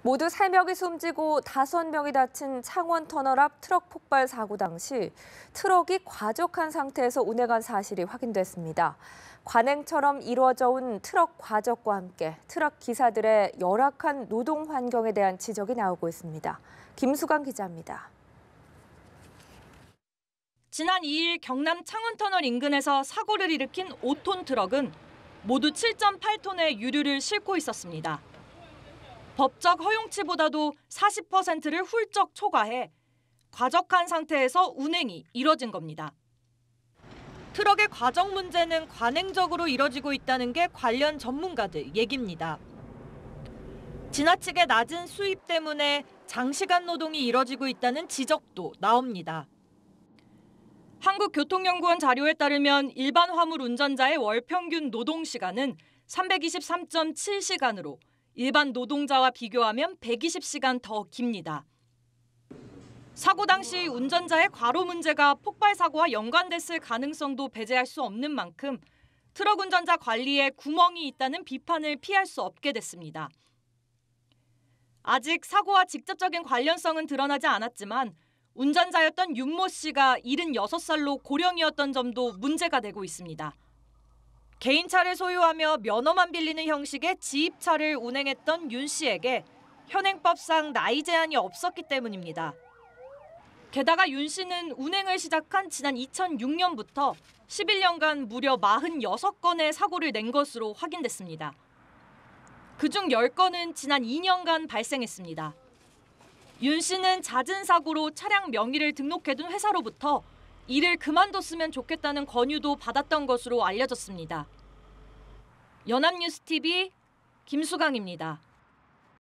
모두 3명이 숨지고 5명이 다친 창원 터널 앞 트럭 폭발 사고 당시 트럭이 과적한 상태에서 운행한 사실이 확인됐습니다. 관행처럼 이루어져 온 트럭 과적과 함께 트럭 기사들의 열악한 노동 환경에 대한 지적이 나오고 있습니다. 김수강 기자입니다. 지난 2일 경남 창원터널 인근에서 사고를 일으킨 5톤 트럭은 모두 7.8톤의 유류를 싣고 있었습니다. 법적 허용치보다도 40%를 훌쩍 초과해 과적한 상태에서 운행이 이뤄진 겁니다. 트럭의 과적 문제는 관행적으로 이뤄지고 있다는 게 관련 전문가들 얘기입니다. 지나치게 낮은 수입 때문에 장시간 노동이 이뤄지고 있다는 지적도 나옵니다. 한국교통연구원 자료에 따르면 일반 화물 운전자의 월 평균 노동 시간은 323.7시간으로 일반 노동자와 비교하면 120시간 더 깁니다. 사고 당시 운전자의 과로 문제가 폭발 사고와 연관됐을 가능성도 배제할 수 없는 만큼 트럭 운전자 관리에 구멍이 있다는 비판을 피할 수 없게 됐습니다. 아직 사고와 직접적인 관련성은 드러나지 않았지만 운전자였던 윤모 씨가 76살로 고령이었던 점도 문제가 되고 있습니다. 개인차를 소유하며 면허만 빌리는 형식의 지입차를 운행했던 윤 씨에게 현행법상 나이 제한이 없었기 때문입니다. 게다가 윤 씨는 운행을 시작한 지난 2006년부터 11년간 무려 46건의 사고를 낸 것으로 확인됐습니다. 그중 10건은 지난 2년간 발생했습니다. 윤 씨는 잦은 사고로 차량 명의를 등록해둔 회사로부터 일을 그만뒀으면 좋겠다는 권유도 받았던 것으로 알려졌습니다. 연합뉴스TV 김수강입니다.